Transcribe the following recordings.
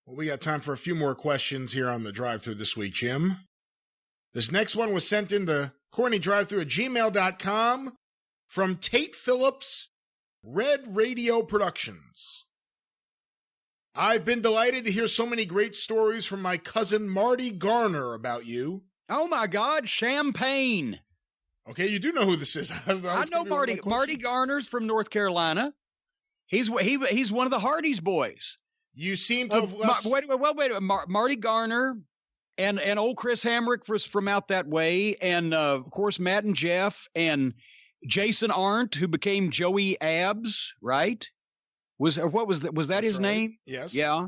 Well, we got time for a few more questions here on the drive-thru this week, Jim. This next one was sent in to CornyDriveThru@gmail.com from Tate Phillips, Red Radio Productions. I've been delighted to hear so many great stories from my cousin Marty Garner about you. Oh my God, Champagne. Okay, you do know who this is. I know Marty. Marty Garner's from North Carolina. He's one of the Hardy's boys. You seem to have left... Wait. Marty Garner and old Chris Hamrick was from out that way, and of course Matt and Jeff and Jason Arndt, who became Joey Abs, right? Was that That's his right. name? Yes. Yeah.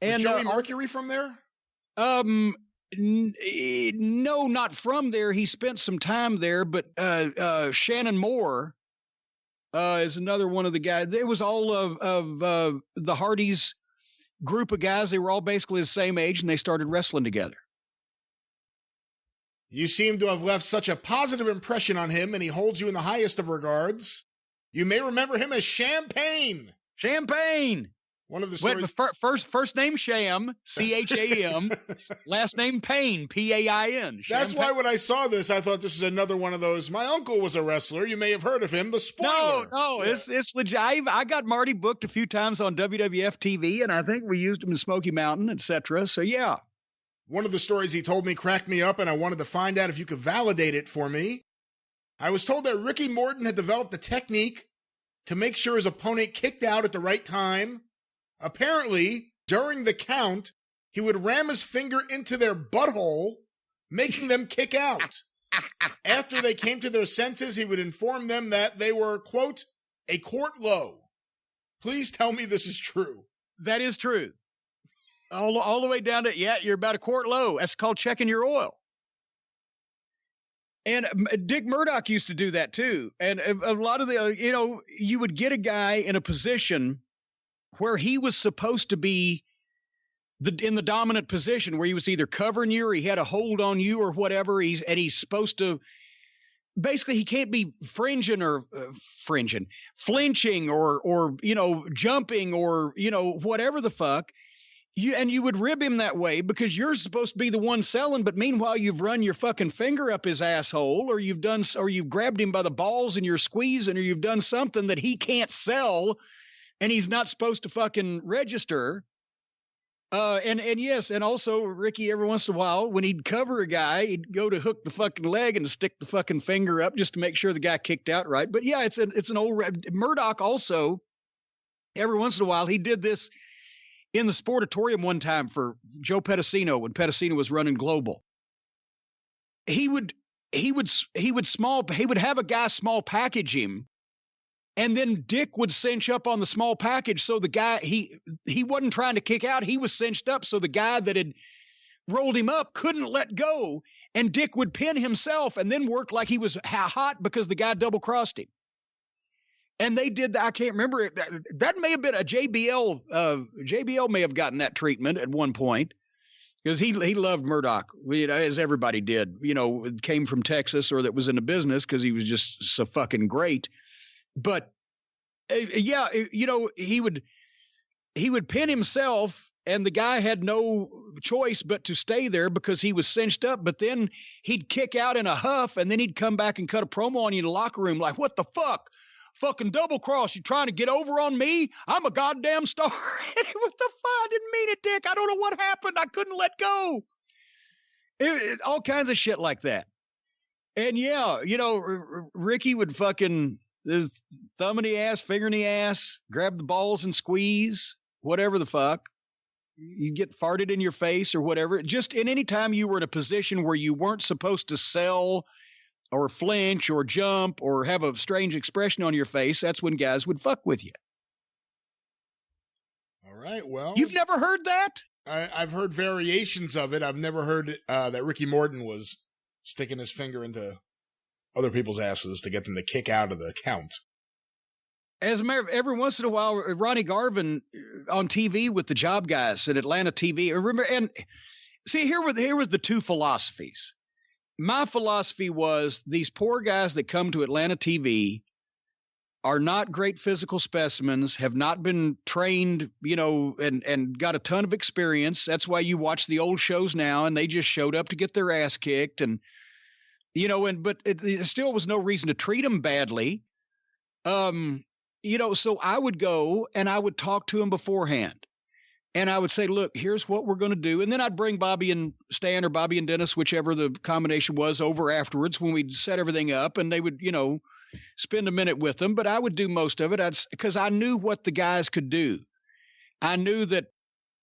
And Joey Mercury from there? No, not from there. He spent some time there, but Shannon Moore is another one of the guys. It was all of the Hardys group of guys. They were all basically the same age, and they started wrestling together. You seem to have left such a positive impression on him, and he holds you in the highest of regards. You may remember him as Champagne. Champagne. One of the stories. First name Sham, C-H-A-M, last name Payne, P-A-I-N. That's why when I saw this, I thought this was another one of those. My uncle was a wrestler. You may have heard of him. The Spoiler. No, yeah. It's legit. I got Marty booked a few times on WWF TV, and I think we used him in Smoky Mountain, etc. So yeah. One of the stories he told me cracked me up, and I wanted to find out if you could validate it for me. I was told that Ricky Morton had developed a technique to make sure his opponent kicked out at the right time. Apparently, during the count, he would ram his finger into their butthole, making them kick out. After they came to their senses, he would inform them that they were, quote, a quart low. Please tell me this is true. That is true. All the way down to, you're about a quart low. That's called checking your oil. And Dick Murdoch used to do that too. And a lot of the, you would get a guy in a position where he was supposed to be in the dominant position, where he was either covering you or he had a hold on you or whatever. He's supposed to, basically he can't be flinching or jumping or, whatever the fuck. You would rib him that way because you're supposed to be the one selling, but meanwhile you've run your fucking finger up his asshole, or you've grabbed him by the balls and you're squeezing, or you've done something that he can't sell and he's not supposed to fucking register. And yes, and also Ricky, every once in a while, when he'd cover a guy, he'd go to hook the fucking leg and stick the fucking finger up just to make sure the guy kicked out right. But yeah, it's an old Murdoch also. Every once in a while, he did this in the Sportatorium one time for Joe Pedicino when Pedicino was running Global. He would have a guy small package him, and then Dick would cinch up on the small package, so the guy he wasn't trying to kick out, he was cinched up, so the guy that had rolled him up couldn't let go, and Dick would pin himself and then work like he was hot because the guy double crossed him. And they did that. I can't remember it. That may have been a JBL. JBL may have gotten that treatment at one point because he loved Murdoch, as everybody did. Came from Texas or that was in the business because he was just so fucking great. But he would pin himself, and the guy had no choice but to stay there because he was cinched up. But then he'd kick out in a huff, and then he'd come back and cut a promo on you in the locker room like, "What the fuck? Fucking double cross. You trying to get over on me? I'm a goddamn star." What the fuck? I didn't mean it, Dick. I don't know what happened. I couldn't let go. All kinds of shit like that. And yeah, Ricky would fucking thumb in the ass, finger in the ass, grab the balls and squeeze, whatever the fuck. You get farted in your face or whatever. Just in any time you were in a position where you weren't supposed to sell or flinch or jump or have a strange expression on your face, that's when guys would fuck with you. All right, well. You've never heard that? I've heard variations of it. I've never heard that Ricky Morton was sticking his finger into other people's asses to get them to kick out of the count. As a matter of, every once in a while, Ronnie Garvin on TV with the Job Guys at Atlanta TV. Remember, and see, here was the two philosophies. My philosophy was these poor guys that come to Atlanta TV are not great physical specimens, have not been trained, and got a ton of experience. That's why you watch the old shows now, and they just showed up to get their ass kicked. And, but it still was no reason to treat them badly. So I would go and I would talk to them beforehand. And I would say, look, here's what we're going to do. And then I'd bring Bobby and Stan or Bobby and Dennis, whichever the combination was, over afterwards when we'd set everything up, and they would, spend a minute with them. But I would do most of it because I knew what the guys could do. I knew that,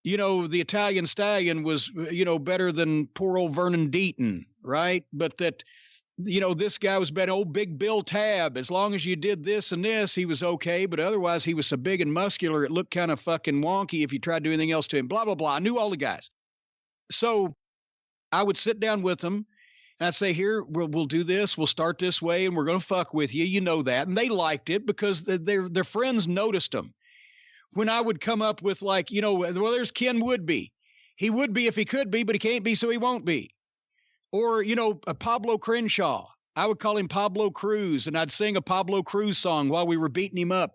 the Italian Stallion was, better than poor old Vernon Deaton, right? But that, this guy was better, old Big Bill Tabb. As long as you did this and this, he was okay. But otherwise, he was so big and muscular, it looked kind of fucking wonky if you tried to do anything else to him, blah, blah, blah. I knew all the guys. So I would sit down with them. And I'd say, here, we'll do this. We'll start this way, and we're going to fuck with you. You know that. And they liked it because their friends noticed them. When I would come up with well, there's Ken Woodby. He would be if he could be, but he can't be, so he won't be. Or, a Pablo Crenshaw. I would call him Pablo Cruz, and I'd sing a Pablo Cruz song while we were beating him up.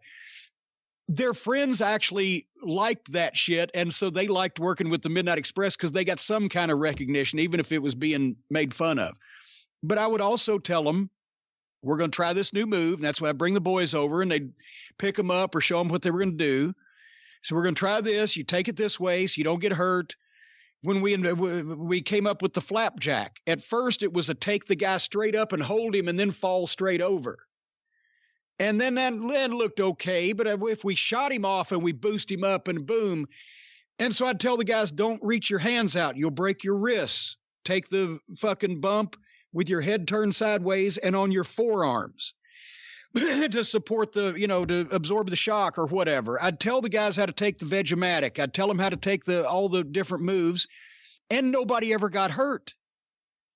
Their friends actually liked that shit, and so they liked working with the Midnight Express because they got some kind of recognition, even if it was being made fun of. But I would also tell them, we're going to try this new move, and that's why I bring the boys over, and they'd pick them up or show them what they were going to do. So we're going to try this. You take it this way so you don't get hurt. When we came up with the flapjack, at first it was a take the guy straight up and hold him and then fall straight over. And then that looked okay, but if we shot him off and we boost him up and boom. And so I'd tell the guys, don't reach your hands out. You'll break your wrists. Take the fucking bump with your head turned sideways and on your forearms to support to absorb the shock or whatever. I'd tell the guys how to take the Vegematic. I'd tell them how to take all the different moves, and nobody ever got hurt.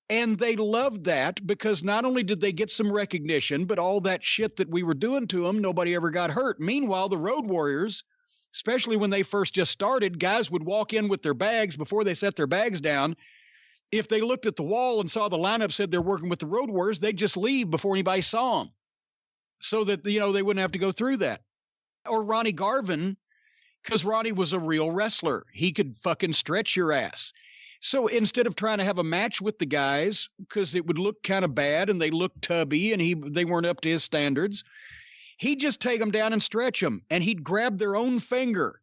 And they loved that because not only did they get some recognition, but all that shit that we were doing to them, nobody ever got hurt. Meanwhile, the Road Warriors, especially when they first just started, guys would walk in with their bags before they set their bags down. If they looked at the wall and saw the lineup said they're working with the Road Warriors, they'd just leave before anybody saw them so that, they wouldn't have to go through that. Or Ronnie Garvin, because Ronnie was a real wrestler. He could fucking stretch your ass. So instead of trying to have a match with the guys, because it would look kind of bad and they looked tubby and they weren't up to his standards, he'd just take them down and stretch them. And he'd grab their own finger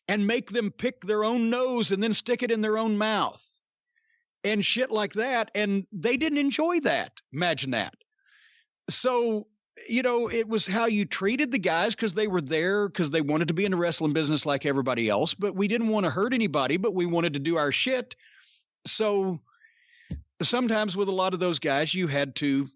and make them pick their own nose and then stick it in their own mouth and shit like that. And they didn't enjoy that. Imagine that. So, it was how you treated the guys because they were there because they wanted to be in the wrestling business like everybody else. But we didn't want to hurt anybody, but we wanted to do our shit. So sometimes with a lot of those guys, you had to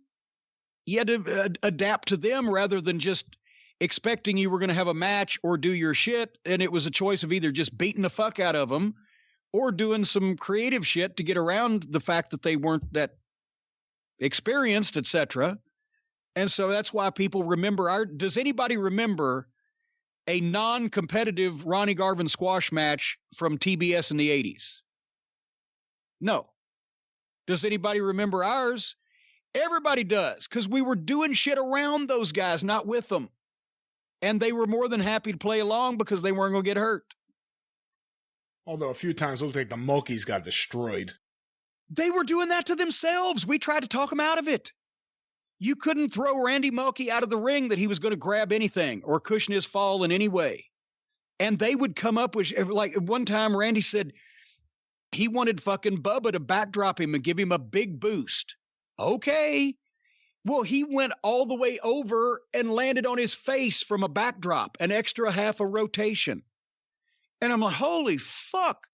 adapt to them rather than just expecting you were going to have a match or do your shit. And it was a choice of either just beating the fuck out of them or doing some creative shit to get around the fact that they weren't that experienced, etc. And so that's why people remember does anybody remember a non-competitive Ronnie Garvin squash match from TBS in the 80s? No. Does anybody remember ours? Everybody does, because we were doing shit around those guys, not with them. And they were more than happy to play along because they weren't going to get hurt. Although a few times it looked like the Mulkeys got destroyed. They were doing that to themselves. We tried to talk them out of it. You couldn't throw Randy Mulkey out of the ring that he was going to grab anything or cushion his fall in any way. And they would come up with, like one time Randy said he wanted fucking Bubba to backdrop him and give him a big boost. Okay. Well, he went all the way over and landed on his face from a backdrop, an extra half a rotation. And I'm like, holy fuck.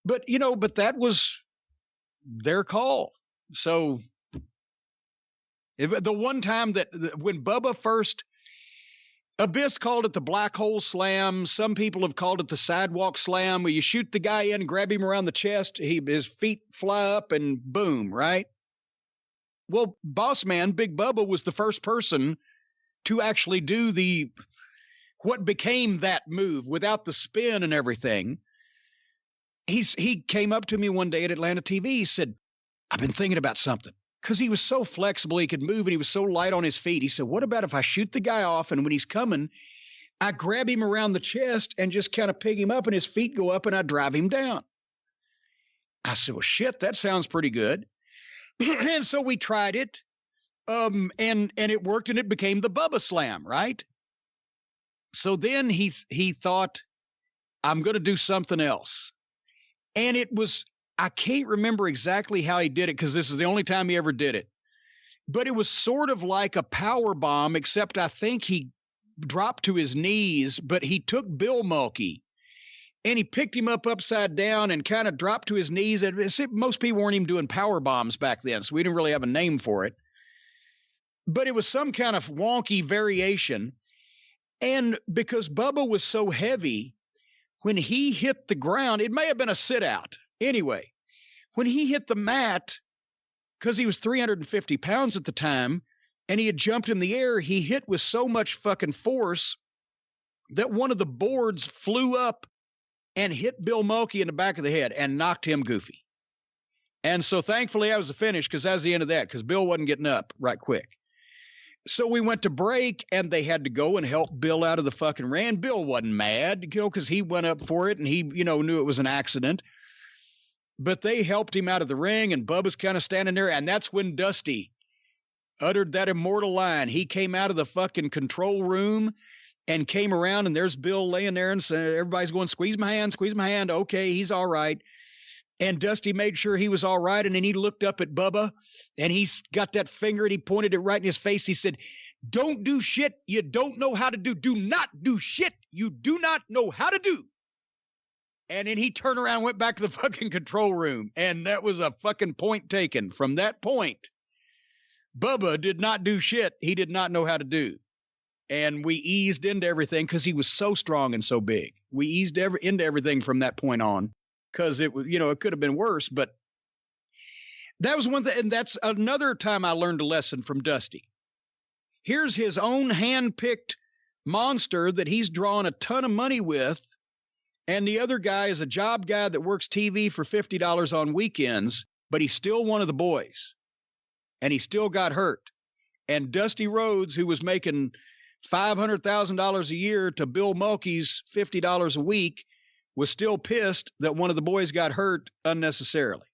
But, but that was their call. So the one time when Bubba first, Abyss called it the black hole slam. Some people have called it the sidewalk slam, where you shoot the guy in, grab him around the chest, his feet fly up and boom, right? Well, Boss Man, Big Bubba, was the first person to actually do what became that move without the spin and everything. He came up to me one day at Atlanta TV. He said, I've been thinking about something. because he was so flexible, he could move, and he was so light on his feet. He said, what about if I shoot the guy off, and when he's coming, I grab him around the chest and just kind of pick him up, and his feet go up, and I drive him down. I said, well, shit, that sounds pretty good. And so we tried it, and it worked, and it became the Bubba Slam, right? So then he thought, I'm going to do something else. And it was, I can't remember exactly how he did it, because this is the only time he ever did it. But it was sort of like a power bomb, except I think he dropped to his knees, but he took Bill Mulkey and he picked him up upside down and kind of dropped to his knees. And most people weren't even doing power bombs back then, so we didn't really have a name for it. But it was some kind of wonky variation. And because Bubba was so heavy, when he hit the ground, it may have been a sit out. Anyway, when he hit the mat, because he was 350 pounds at the time, and he had jumped in the air, he hit with so much fucking force that one of the boards flew up and hit Bill Mulkey in the back of the head and knocked him goofy. And so thankfully I was the finish, because that was the end of that, because Bill wasn't getting up right quick. So we went to break, and they had to go and help Bill out of the fucking ring. Bill wasn't mad, because he went up for it, and he, knew it was an accident. But they helped him out of the ring, and Bubba's kind of standing there, and that's when Dusty uttered that immortal line. He came out of the fucking control room and came around, and there's Bill laying there, and so everybody's going, squeeze my hand. Okay, he's all right. And Dusty made sure he was all right, and then he looked up at Bubba, and he's got that finger, and he pointed it right in his face. He said, don't do shit you don't know how to do. Do not do shit you do not know how to do. And then he turned around and went back to the fucking control room, and that was a fucking point taken. From that point, Bubba did not do shit he did not know how to do. And we eased into everything because he was so strong and so big. We eased into everything from that point on, because it was, it could have been worse. But that was one thing, and that's another time I learned a lesson from Dusty. Here's his own hand-picked monster that he's drawn a ton of money with, and the other guy is a job guy that works TV for $50 on weekends, but he's still one of the boys, and he still got hurt. And Dusty Rhodes, who was making $500,000 a year to Bill Mulkey's $50 a week, was still pissed that one of the boys got hurt unnecessarily.